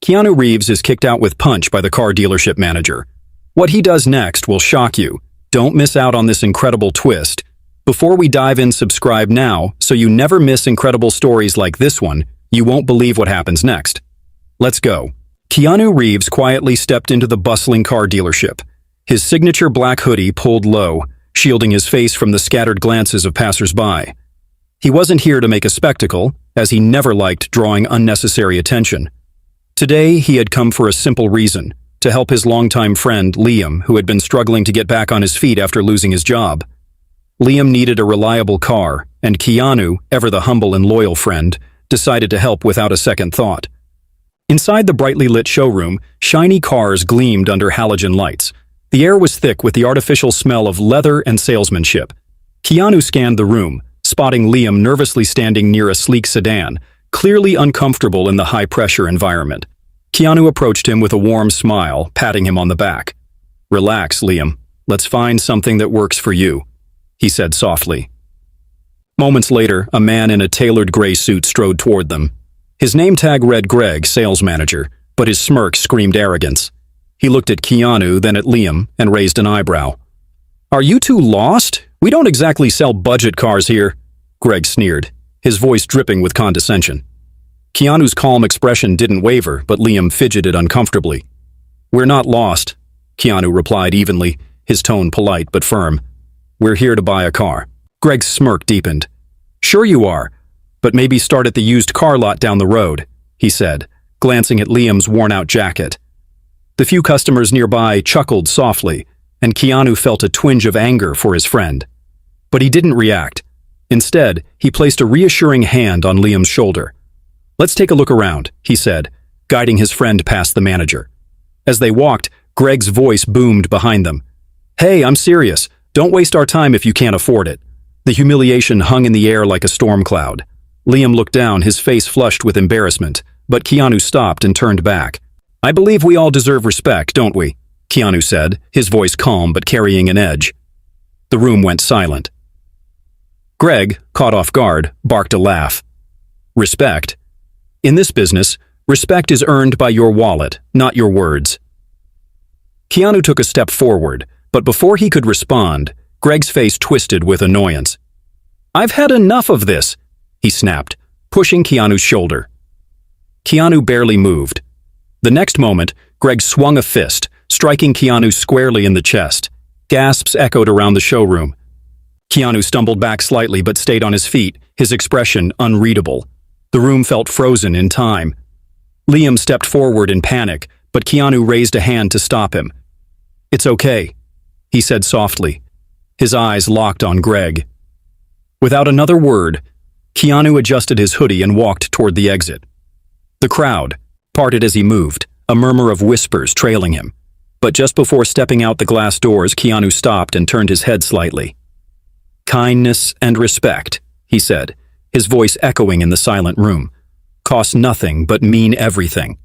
Keanu Reeves is kicked out with punch by the car dealership manager. What he does next will shock you. Don't miss out on this incredible twist. Before we dive in, subscribe now so you never miss incredible stories like this one. You won't believe what happens next. Let's go. Keanu Reeves quietly stepped into the bustling car dealership. His signature black hoodie pulled low, shielding his face from the scattered glances of passers-by. He wasn't here to make a spectacle, as he never liked drawing unnecessary attention. Today, he had come for a simple reason, to help his longtime friend, Liam, who had been struggling to get back on his feet after losing his job. Liam needed a reliable car, and Keanu, ever the humble and loyal friend, decided to help without a second thought. Inside the brightly lit showroom, shiny cars gleamed under halogen lights. The air was thick with the artificial smell of leather and salesmanship. Keanu scanned the room, spotting Liam nervously standing near a sleek sedan, clearly uncomfortable in the high-pressure environment. Keanu approached him with a warm smile, patting him on the back. "Relax, Liam. Let's find something that works for you," he said softly. Moments later, a man in a tailored gray suit strode toward them. His name tag read Greg, sales manager, but his smirk screamed arrogance. He looked at Keanu, then at Liam, and raised an eyebrow. "Are you two lost? We don't exactly sell budget cars here," Greg sneered, his voice dripping with condescension. Keanu's calm expression didn't waver, but Liam fidgeted uncomfortably. "We're not lost," Keanu replied evenly, his tone polite but firm. "We're here to buy a car." Greg's smirk deepened. "Sure you are, but maybe start at the used car lot down the road," he said, glancing at Liam's worn-out jacket. The few customers nearby chuckled softly, and Keanu felt a twinge of anger for his friend. But he didn't react. Instead, he placed a reassuring hand on Liam's shoulder. "Let's take a look around," he said, guiding his friend past the manager. As they walked, Greg's voice boomed behind them. "Hey, I'm serious. Don't waste our time if you can't afford it." The humiliation hung in the air like a storm cloud. Liam looked down, his face flushed with embarrassment, but Keanu stopped and turned back. "I believe we all deserve respect, don't we?" Keanu said, his voice calm but carrying an edge. The room went silent. Greg, caught off guard, barked a laugh. "Respect? In this business, respect is earned by your wallet, not your words." Keanu took a step forward, but before he could respond, Greg's face twisted with annoyance. "I've had enough of this," he snapped, pushing Keanu's shoulder. Keanu barely moved. The next moment, Greg swung a fist, striking Keanu squarely in the chest. Gasps echoed around the showroom. Keanu stumbled back slightly but stayed on his feet, his expression unreadable. The room felt frozen in time. Liam stepped forward in panic, but Keanu raised a hand to stop him. "It's okay," he said softly. His eyes locked on Greg. Without another word, Keanu adjusted his hoodie and walked toward the exit. The crowd parted as he moved, a murmur of whispers trailing him. But just before stepping out the glass doors, Keanu stopped and turned his head slightly. "Kindness and respect," he said, his voice echoing in the silent room, "cost nothing but mean everything."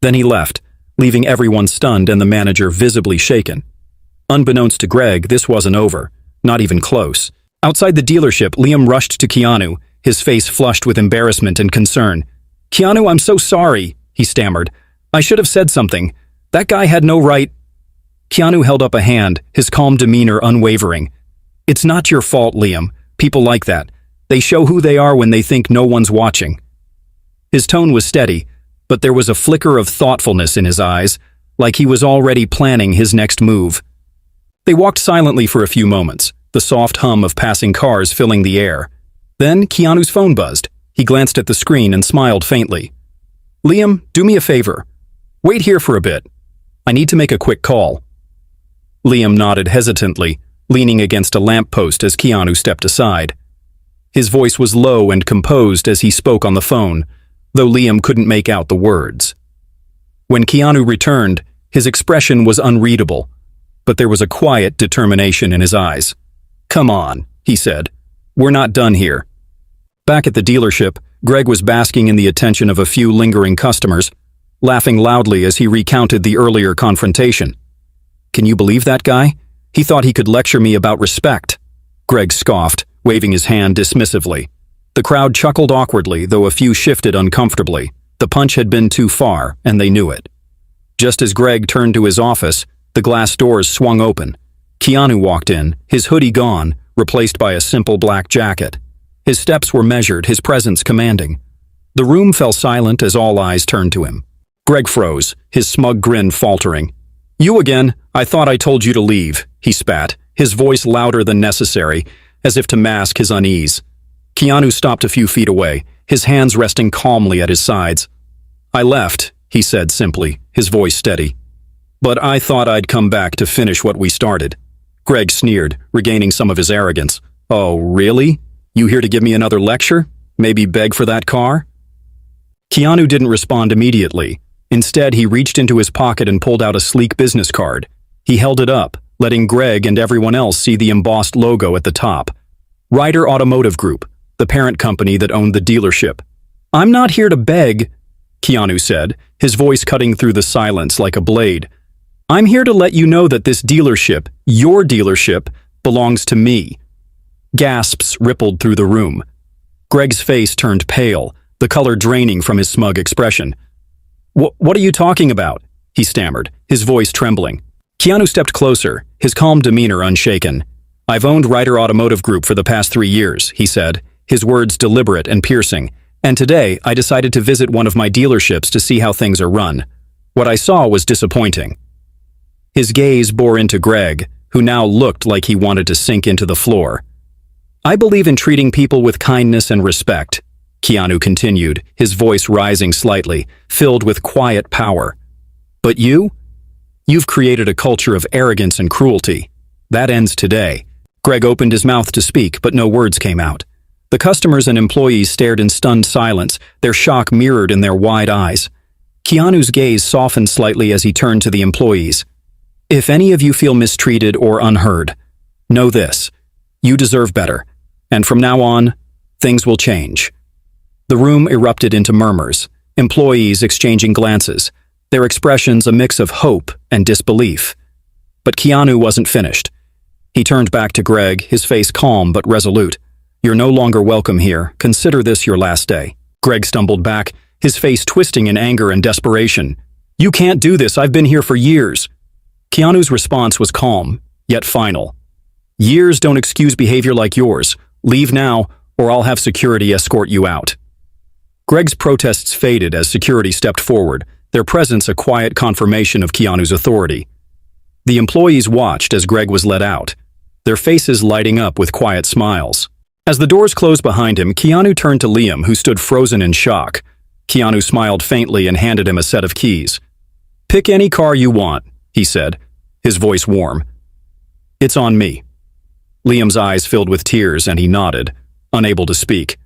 Then he left, leaving everyone stunned and the manager visibly shaken. Unbeknownst to Greg, this wasn't over, not even close. Outside the dealership, Liam rushed to Keanu, his face flushed with embarrassment and concern. "Keanu, I'm so sorry," he stammered. "I should have said something. That guy had no right." Keanu held up a hand, his calm demeanor unwavering. "It's not your fault, Liam. People like that. They show who they are when they think no one's watching." His tone was steady, but there was a flicker of thoughtfulness in his eyes, like he was already planning his next move. They walked silently for a few moments, the soft hum of passing cars filling the air. Then Keanu's phone buzzed. He glanced at the screen and smiled faintly. "Liam, do me a favor. Wait here for a bit. I need to make a quick call." Liam nodded hesitantly, leaning against a lamppost as Keanu stepped aside. His voice was low and composed as he spoke on the phone, though Liam couldn't make out the words. When Keanu returned, his expression was unreadable, but there was a quiet determination in his eyes. "Come on," he said. "We're not done here." Back at the dealership, Greg was basking in the attention of a few lingering customers, laughing loudly as he recounted the earlier confrontation. "Can you believe that guy? He thought he could lecture me about respect." Greg scoffed, waving his hand dismissively. The crowd chuckled awkwardly, though a few shifted uncomfortably. The punch had been too far, and they knew it. Just as Greg turned to his office, the glass doors swung open. Keanu walked in, his hoodie gone, replaced by a simple black jacket. His steps were measured, his presence commanding. The room fell silent as all eyes turned to him. Greg froze, his smug grin faltering. "You again? I thought I told you to leave," he spat, his voice louder than necessary, as if to mask his unease. Keanu stopped a few feet away, his hands resting calmly at his sides. "I left," he said simply, his voice steady. "But I thought I'd come back to finish what we started." Greg sneered, regaining some of his arrogance. "Oh, really? You here to give me another lecture? Maybe beg for that car?" Keanu didn't respond immediately. Instead, he reached into his pocket and pulled out a sleek business card. He held it up, letting Greg and everyone else see the embossed logo at the top. Ryder Automotive Group, the parent company that owned the dealership. "I'm not here to beg," Keanu said, his voice cutting through the silence like a blade. "I'm here to let you know that this dealership, your dealership, belongs to me." Gasps rippled through the room. Greg's face turned pale, the color draining from his smug expression. What are you talking about?" he stammered, his voice trembling. Keanu stepped closer, his calm demeanor unshaken. "I've owned Ryder Automotive Group for the past 3 years, he said, his words deliberate and piercing. "And today, I decided to visit one of my dealerships to see how things are run. What I saw was disappointing." His gaze bore into Greg, who now looked like he wanted to sink into the floor. "I believe in treating people with kindness and respect," Keanu continued, his voice rising slightly, filled with quiet power. "But you've created a culture of arrogance and cruelty. That ends today." Greg opened his mouth to speak, but no words came out. The customers and employees stared in stunned silence, their shock mirrored in their wide eyes. Keanu's gaze softened slightly as he turned to the employees. "If any of you feel mistreated or unheard, know this: you deserve better, and from now on, things will change." The room erupted into murmurs, employees exchanging glances, their expressions a mix of hope and disbelief. But Keanu wasn't finished. He turned back to Greg, his face calm but resolute. "You're no longer welcome here. Consider this your last day." Greg stumbled back, his face twisting in anger and desperation. "You can't do this. I've been here for years." Keanu's response was calm, yet final. "Years don't excuse behavior like yours. Leave now, or I'll have security escort you out." Greg's protests faded as security stepped forward, their presence a quiet confirmation of Keanu's authority. The employees watched as Greg was led out, their faces lighting up with quiet smiles. As the doors closed behind him, Keanu turned to Liam, who stood frozen in shock. Keanu smiled faintly and handed him a set of keys. "Pick any car you want," he said, his voice warm. "It's on me." Liam's eyes filled with tears and he nodded, unable to speak.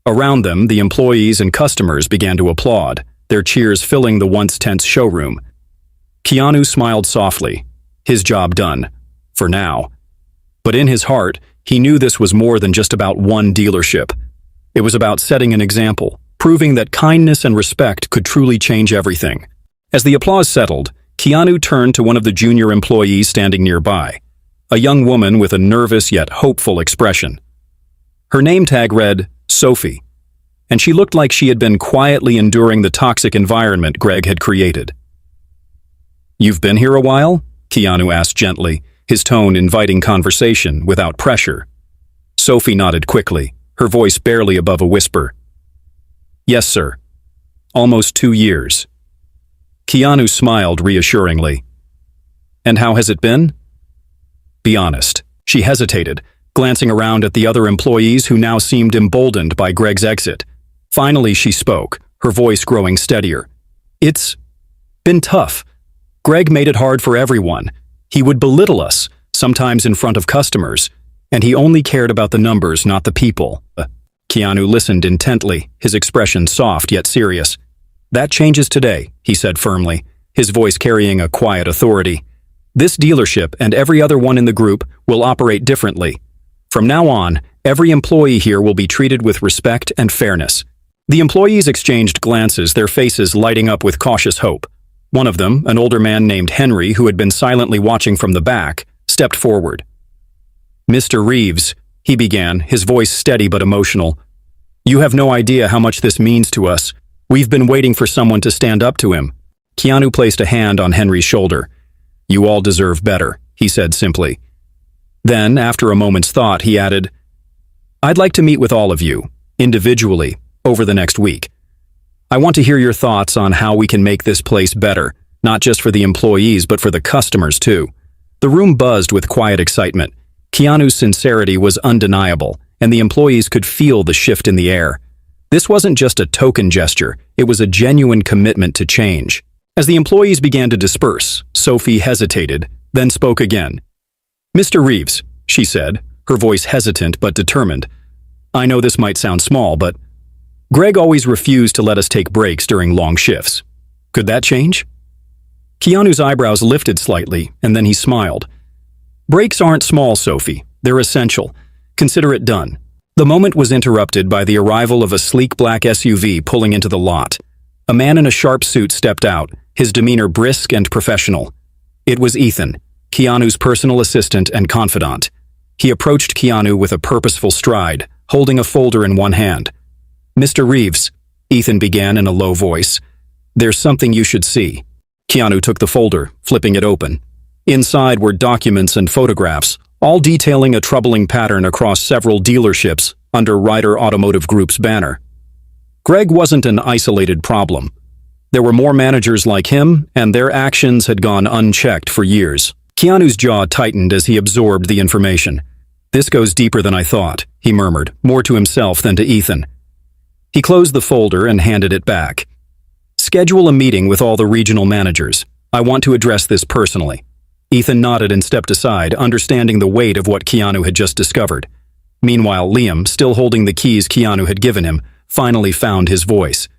Around them, the employees and customers began to applaud, their cheers filling the once tense showroom. Keanu smiled softly, his job done, for now. But in his heart, he knew this was more than just about one dealership. It was about setting an example, proving that kindness and respect could truly change everything. As the applause settled, Keanu turned to one of the junior employees standing nearby, a young woman with a nervous yet hopeful expression. Her name tag read Sophie, and she looked like she had been quietly enduring the toxic environment Greg had created. "You've been here a while?" Keanu asked gently, his tone inviting conversation without pressure. Sophie nodded quickly, her voice barely above a whisper. "Yes, sir. Almost 2 years." Keanu smiled reassuringly. "And how has it been?" "Be honest." She hesitated, glancing around at the other employees who now seemed emboldened by Greg's exit. Finally, she spoke, her voice growing steadier. "It's been tough. Greg made it hard for everyone. He would belittle us, sometimes in front of customers, and he only cared about the numbers, not the people." Keanu listened intently, his expression soft yet serious. "That changes today," he said firmly, his voice carrying a quiet authority. "This dealership and every other one in the group will operate differently. From now on, every employee here will be treated with respect and fairness." The employees exchanged glances, their faces lighting up with cautious hope. One of them, an older man named Henry, who had been silently watching from the back, stepped forward. "Mr. Reeves," he began, his voice steady but emotional, "you have no idea how much this means to us. We've been waiting for someone to stand up to him. Keanu placed a hand on Henry's shoulder. You all deserve better, he said simply. Then, after a moment's thought, he added, I'd like to meet with all of you, individually, over the next week. I want to hear your thoughts on how we can make this place better, not just for the employees but for the customers too. The room buzzed with quiet excitement. Keanu's sincerity was undeniable, and the employees could feel the shift in the air. This wasn't just a token gesture, it was a genuine commitment to change. As the employees began to disperse, Sophie hesitated, then spoke again. Mr. Reeves, she said, her voice hesitant but determined. I know this might sound small, but Greg always refused to let us take breaks during long shifts. Could that change? Keanu's eyebrows lifted slightly, and then he smiled. Breaks aren't small, Sophie. They're essential. Consider it done. The moment was interrupted by the arrival of a sleek black SUV pulling into the lot. A man in a sharp suit stepped out, his demeanor brisk and professional. It was Ethan, Keanu's personal assistant and confidant. He approached Keanu with a purposeful stride, holding a folder in one hand. Mr. Reeves, Ethan began in a low voice, there's something you should see. Keanu took the folder, flipping it open. Inside were documents and photographs, all detailing a troubling pattern across several dealerships under Ryder Automotive Group's banner. Greg wasn't an isolated problem. There were more managers like him, and their actions had gone unchecked for years. Keanu's jaw tightened as he absorbed the information. This goes deeper than I thought, he murmured, more to himself than to Ethan. He closed the folder and handed it back. Schedule a meeting with all the regional managers. I want to address this personally. Ethan nodded and stepped aside, understanding the weight of what Keanu had just discovered. Meanwhile, Liam, still holding the keys Keanu had given him, finally found his voice.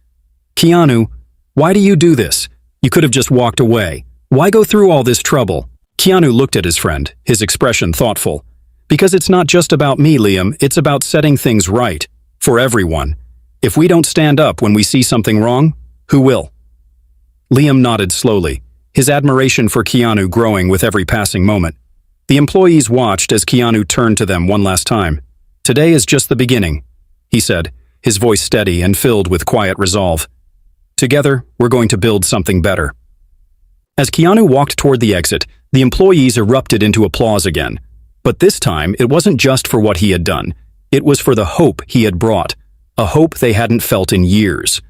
Keanu, why do you do this? You could have just walked away. Why go through all this trouble? Keanu looked at his friend, his expression thoughtful. Because it's not just about me, Liam, it's about setting things right. For everyone. If we don't stand up when we see something wrong, who will? Liam nodded slowly, his admiration for Keanu growing with every passing moment. The employees watched as Keanu turned to them one last time. Today is just the beginning, he said, his voice steady and filled with quiet resolve. Together, we're going to build something better. As Keanu walked toward the exit, the employees erupted into applause again. But this time, it wasn't just for what he had done. It was for the hope he had brought, a hope they hadn't felt in years.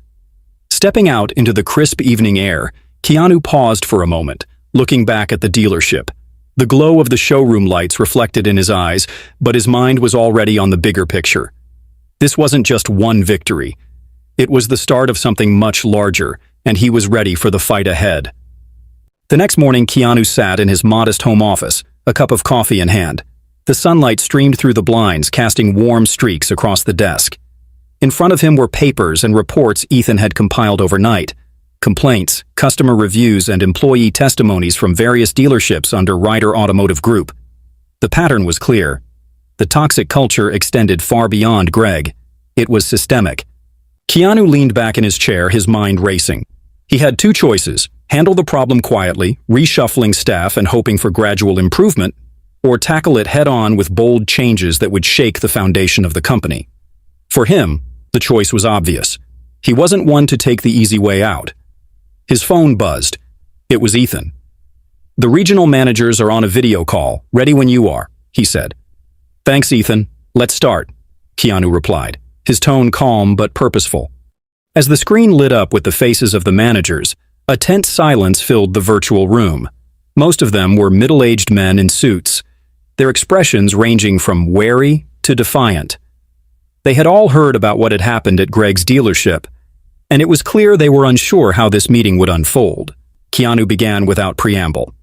Stepping out into the crisp evening air, Keanu paused for a moment, looking back at the dealership. The glow of the showroom lights reflected in his eyes, but his mind was already on the bigger picture. This wasn't just one victory. It was the start of something much larger, and he was ready for the fight ahead. The next morning, Keanu sat in his modest home office, a cup of coffee in hand. The sunlight streamed through the blinds, casting warm streaks across the desk. In front of him were papers and reports Ethan had compiled overnight. Complaints, customer reviews, and employee testimonies from various dealerships under Ryder Automotive Group. The pattern was clear. The toxic culture extended far beyond Greg. It was systemic. Keanu leaned back in his chair, his mind racing. He had two choices: handle the problem quietly, reshuffling staff and hoping for gradual improvement, or tackle it head-on with bold changes that would shake the foundation of the company. For him, the choice was obvious. He wasn't one to take the easy way out. His phone buzzed. It was Ethan. The regional managers are on a video call, ready when you are, he said. Thanks, Ethan. Let's start, Keanu replied, his tone calm but purposeful. As the screen lit up with the faces of the managers, a tense silence filled the virtual room. Most of them were middle-aged men in suits, their expressions ranging from wary to defiant. They had all heard about what had happened at Greg's dealership, and it was clear they were unsure how this meeting would unfold. Keanu began without preamble.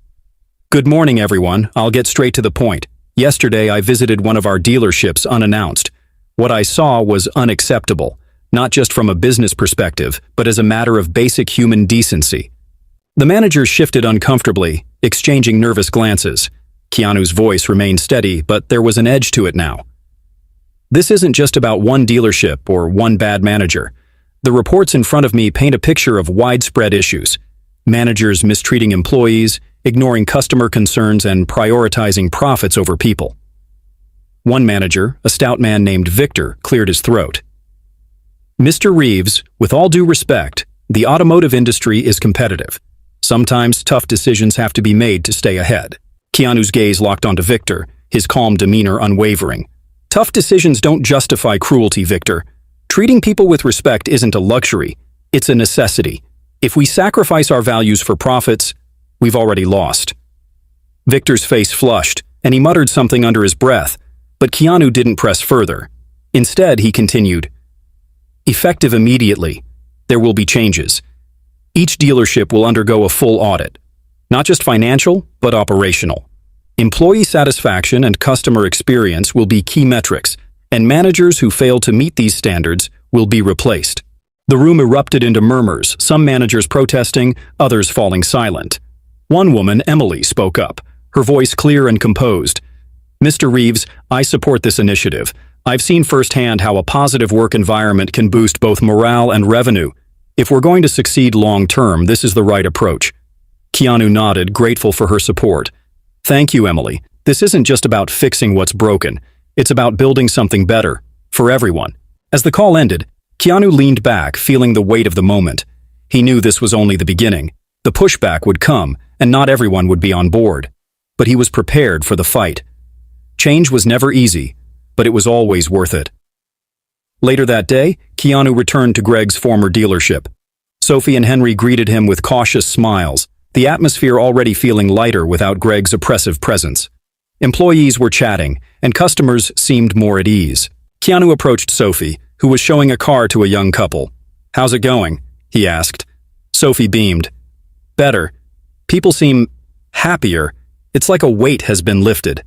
Good morning, everyone. I'll get straight to the point. Yesterday, I visited one of our dealerships unannounced. What I saw was unacceptable, not just from a business perspective, but as a matter of basic human decency. The managers shifted uncomfortably, exchanging nervous glances. Keanu's voice remained steady, but there was an edge to it now. This isn't just about one dealership or one bad manager. The reports in front of me paint a picture of widespread issues. Managers mistreating employees, ignoring customer concerns, and prioritizing profits over people. One manager, a stout man named Victor, cleared his throat. Mr. Reeves, with all due respect, the automotive industry is competitive. Sometimes tough decisions have to be made to stay ahead. Keanu's gaze locked onto Victor, his calm demeanor unwavering. Tough decisions don't justify cruelty, Victor. Treating people with respect isn't a luxury, it's a necessity. If we sacrifice our values for profits, we've already lost. Victor's face flushed, and he muttered something under his breath, but Keanu didn't press further. Instead, he continued, "Effective immediately, there will be changes. Each dealership will undergo a full audit, not just financial, but operational. Employee satisfaction and customer experience will be key metrics, and managers who fail to meet these standards will be replaced." The room erupted into murmurs, some managers protesting, others falling silent. One woman, Emily, spoke up, her voice clear and composed. "Mr. Reeves, I support this initiative. I've seen firsthand how a positive work environment can boost both morale and revenue. If we're going to succeed long-term, this is the right approach." Keanu nodded, grateful for her support. "Thank you, Emily. This isn't just about fixing what's broken. It's about building something better, for everyone." As the call ended, Keanu leaned back, feeling the weight of the moment. He knew this was only the beginning. The pushback would come, and not everyone would be on board. But he was prepared for the fight. Change was never easy, but it was always worth it. Later that day, Keanu returned to Greg's former dealership. Sophie and Henry greeted him with cautious smiles, the atmosphere already feeling lighter without Greg's oppressive presence. Employees were chatting, and customers seemed more at ease. Keanu approached Sophie, who was showing a car to a young couple. "How's it going?" he asked. Sophie beamed. "Better. People seem happier. It's like a weight has been lifted."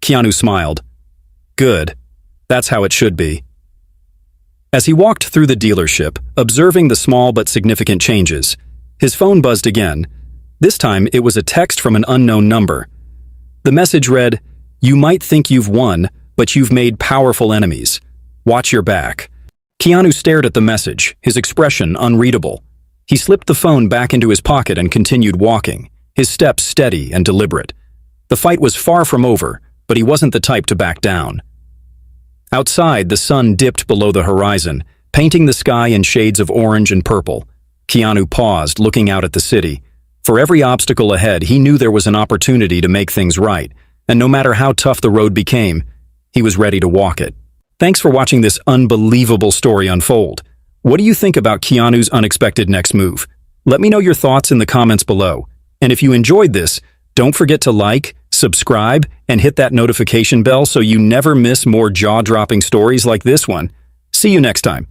Keanu smiled. "Good. That's how it should be." As he walked through the dealership, observing the small but significant changes, his phone buzzed again. This time, it was a text from an unknown number. The message read, "You might think you've won, but you've made powerful enemies. Watch your back." Keanu stared at the message, his expression unreadable. He slipped the phone back into his pocket and continued walking, his steps steady and deliberate. The fight was far from over, but he wasn't the type to back down. Outside, the sun dipped below the horizon, painting the sky in shades of orange and purple. Keanu paused, looking out at the city. For every obstacle ahead, he knew there was an opportunity to make things right, and no matter how tough the road became, he was ready to walk it. Thanks for watching this unbelievable story unfold. What do you think about Keanu's unexpected next move? Let me know your thoughts in the comments below. And if you enjoyed this, don't forget to like, subscribe, and hit that notification bell so you never miss more jaw-dropping stories like this one. See you next time.